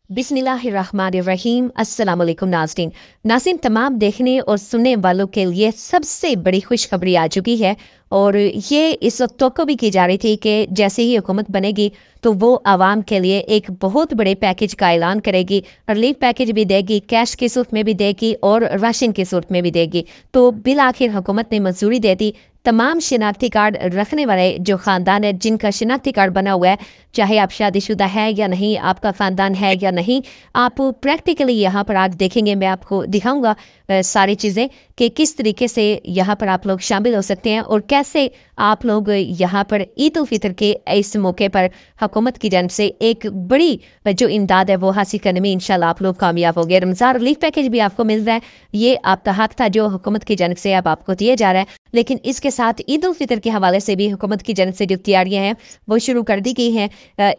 बिस्मिल्लाहिर्रहमानिर्रहीम। अस्सलाम वालेकुम नाज़रीन। नाज़रीन, तमाम देखने और सुनने वालों के लिए सबसे बड़ी खुशखबरी आ चुकी है और ये इस वक्त तवक्को भी की जा रही थी कि जैसे ही हुकूमत बनेगी तो वो आवाम के लिए एक बहुत बड़े पैकेज का ऐलान करेगी। रिलीफ पैकेज भी देगी, कैश की सूरत में भी देगी और राशन की सूरत में भी देगी। तो बिल आखिर हुकूमत ने मंजूरी दे दी। तमाम शिनाख्ती कार्ड रखने वाले जो ख़ानदान है, जिनका शिनाख्ती कार्ड बना हुआ है, चाहे आप शादीशुदा है या नहीं, आपका ख़ानदान है या नहीं, आप प्रैक्टिकली यहाँ पर आज देखेंगे। मैं आपको दिखाऊंगा सारी चीज़ें कि किस तरीके से यहाँ पर आप लोग शामिल हो सकते हैं और कैसे आप लोग यहाँ पर ईद उल फितर के इस मौके पर हुकूमत की जानिब से एक बड़ी जो इमदाद है वो हासिल करने में इंशाल्लाह आप लोग कामयाब हो गए। रमज़ान रिलीफ पैकेज भी आपको मिल रहा है। ये आपका हक था जो हुकूमत की जानिब से अब आपको दिया जा रहा है, लेकिन इसके साथ ईद उल फितर के हवाले से भी हुकूमत की जानिब से जो तैयारियां हैं वो शुरू कर दी गई हैं।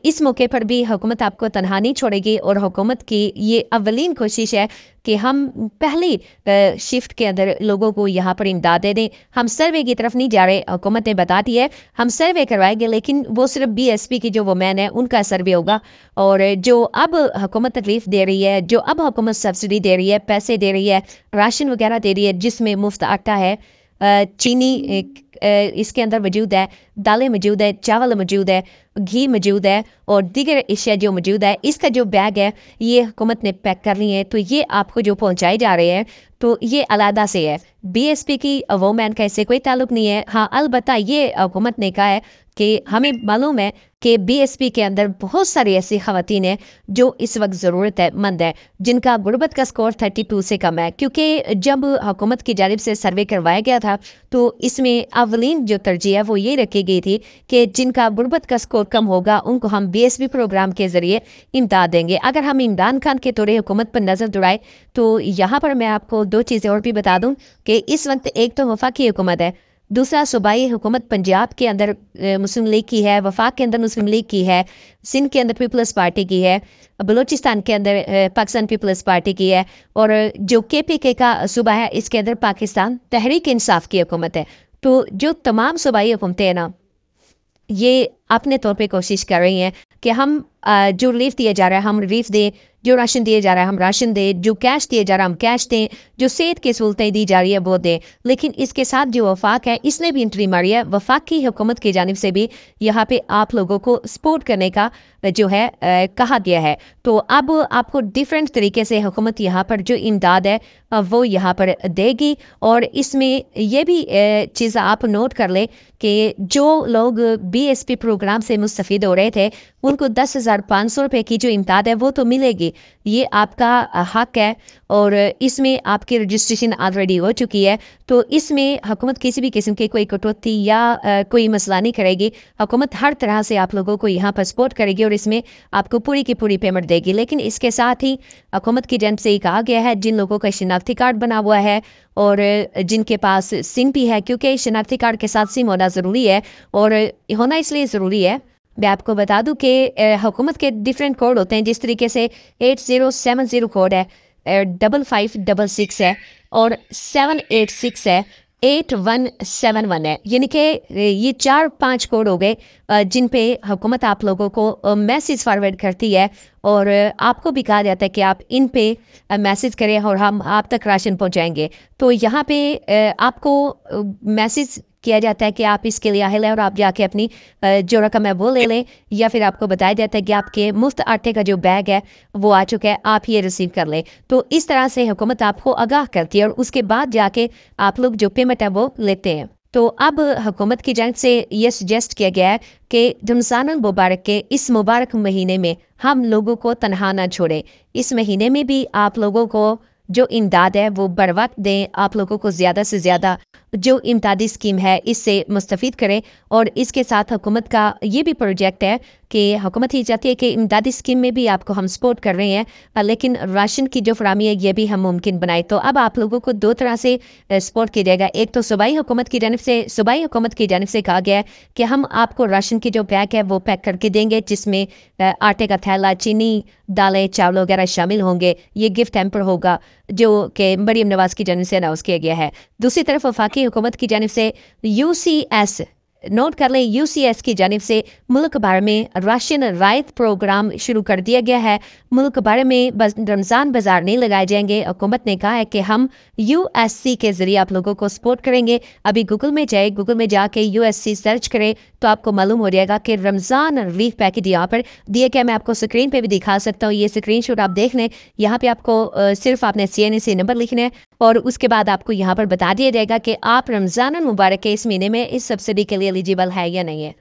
इस मौके पर भी हुकूमत आपको तनहा नहीं छोड़ेगी और हुकूमत की ये अव्वलीन कोशिश है कि हम पहली शिफ्ट के अंदर लोगों को यहाँ पर इमदाद दे दें। हम सर्वे की तरफ नहीं जा रहे, हुकूमत ने बता दिया है हम सर्वे करवाएंगे, लेकिन वो सिर्फ BSP की जो वुमेन है उनका सर्वे होगा। और जो अब हुकूमत तकलीफ दे रही है, जो अब हुकूमत सब्सिडी दे रही है, पैसे दे रही है, राशन वगैरह दे रही है, जिसमें मुफ्त आटा है, चीनी इसके अंदर मौजूद है, दालें मौजूद है, चावल मौजूद है, घी मौजूद है और दीगर अशिया जो मौजूद है, इसका जो बैग है ये हुकूमत ने पैक कर ली है। तो ये आपको जो पहुंचाए जा रहे हैं तो ये अलहदा से है, BSP की वोमेन का इससे कोई ताल्लुक नहीं है। हाँ, अलबत्ता ये हुकूमत ने कहा है कि हमें मालूम है कि BSP के अंदर बहुत सारी ऐसी खवातीन हैं जो इस वक्त ज़रूरत है मंद है, जिनका गुर्बत का स्कोर 32 से कम है। क्योंकि जब हुकूमत की जानिब से सर्वे करवाया गया था तो इसमें अवलीन जो तरजीह है वो ये रखी गई थी कि जिनका गुर्बत का स्कोर कम होगा उनको हम BSP प्रोग्राम के ज़रिए इमदाद देंगे। अगर हम इमरान खान के दौरे हुकूमत पर नज़र दौड़ाए तो यहाँ पर मैं आपको दो चीज़ें और भी बता दूँ कि इस वक्त एक तो वफाकी हुकूमत है, दूसरा सूबाई हुकूमत पंजाब के अंदर मुस्लिम लीग की है, वफाक के अंदर मुस्लिम लीग की है, सिंध के अंदर पीपल्स पार्टी की है, बलूचिस्तान के अंदर पाकिस्तान पीपल्स पार्टी की है और जो KPK का सूबा है इसके अंदर पाकिस्तान तहरीक इंसाफ की हुकूमत है। तो जो तमाम सूबाई हुकूमतें हैं ना, ये अपने तौर पे कोशिश कर रही हैं कि हम जो रिलीफ दिया जा रहा है हम रिलीफ दें, जो राशन दिया जा रहा है हम राशन दें, जो कैश दिया जा रहा है हम कैश दें, जो सेहत की सहूलतें दी जा रही है वो दें। लेकिन इसके साथ जो वफाक है इसने भी एंट्री मारी है। वफाक की हुकूमत की जानिब से भी यहाँ पे आप लोगों को सपोर्ट करने का जो है कहा गया है। तो अब आपको डिफरेंट तरीके से हुकूमत यहाँ पर जो इमदाद है वो यहाँ पर देगी। और इसमें यह भी चीज़ आप नोट कर ले कि जो लोग BSP प्रोग्राम से मुस्तफ़ीद हो रहे थे उनको 10,500 रुपये की जो इमदाद है वो तो मिलेगी। ये आपका हक है और इसमें आपकी रजिस्ट्रेशन ऑलरेडी हो चुकी है। तो इसमें हुकूमत किसी भी किस्म की कोई कटौती या कोई मसला नहीं करेगी। हुकूमत हर तरह से आप लोगों को यहाँ पर सपोर्ट करेगी और इसमें आपको पूरी की पूरी पेमेंट देगी। लेकिन इसके साथ ही हुकूमत की जानिब से कहा गया है जिन लोगों का शिनाख्ती कार्ड बना हुआ है और जिनके पास सिम भी है, क्योंकि शिनाख्ती कार्ड के साथ सिम होना ज़रूरी है और होना इसलिए ज़रूरी है, मैं आपको बता दूं कि हुकूमत के डिफरेंट कोड होते हैं। जिस तरीके से 8070 कोड है, 5566 है और 786 है, 8171 है। यानी कि ये 4-5 कोड हो गए जिन पे हुकूमत आप लोगों को मैसेज फॉरवर्ड करती है और आपको भी कहा जाता है कि आप इन पे मैसेज करें और हम आप तक राशन पहुंचाएंगे। तो यहाँ पे आपको मैसेज किया जाता है कि आप इसके लिए अहल है और आप जाके अपनी जो रकम है वो ले लें, या फिर आपको बताया जाता है कि आपके मुफ्त आटे का जो बैग है वो आ चुका है, आप ये रिसीव कर लें। तो इस तरह से हुकूमत आपको आगाह करती है और उसके बाद जाके आप लोग जो पेमेंट है वो लेते हैं। तो अब हुकूमत की जानिब से ये सजेस्ट किया गया है कि रमज़ानुल मुबारक के इस मुबारक महीने में हम लोगों को तनहा ना छोड़ें। इस महीने में भी आप लोगों को जो इमदाद है वो बर वक्त दें, आप लोगों को ज़्यादा से ज़्यादा जो इमदादी स्कीम है इससे मुस्तफ़ीद करें। और इसके साथ हुकूमत का ये भी प्रोजेक्ट है कि हुकूमत ही चाहती है कि इमदादी स्कीम में भी आपको हम सपोर्ट कर रहे हैं, लेकिन राशन की जो फरामी है ये भी हम मुमकिन बनाए। तो अब आप लोगों को दो तरह से सपोर्ट किया जाएगा। एक तो सूबाई हुकूमत की जानिब से कहा गया है कि हम आपको राशन की जो पैक है वो पैक करके देंगे, जिसमें आटे का थैला, चीनी, दालें, चावल वगैरह शामिल होंगे। ये गिफ्ट हैम्पर होगा जो कि मरीम नवाज की जानिब से अनाउंस किया गया है। दूसरी तरफ वफाकी हुकूमत की जानिब से UCS नोट कर लें, यूसीएस की जानिब से मुल्क भर में राशन रायत प्रोग्राम शुरू कर दिया गया है। मुल्क भर में रमज़ान बाजार नहीं लगाए जाएंगे। हुकूमत ने कहा है कि हम यूएससी के ज़रिए आप लोगों को सपोर्ट करेंगे। अभी गूगल में जाए, गूगल में जाके यूएससी सर्च करें तो आपको मालूम हो जाएगा कि रमज़ान रिलीफ पैकेज यहाँ पर दिए गए। मैं आपको स्क्रीन पे भी दिखा सकता हूँ, ये स्क्रीनशॉट आप देख लें। यहाँ पे आपको सिर्फ आपने CNC नंबर लिखना है और उसके बाद आपको यहाँ पर बता दिया जाएगा कि आप रमज़ान मुबारक के इस महीने में इस सब्सिडी के लिए एलिजिबल है या नहीं है।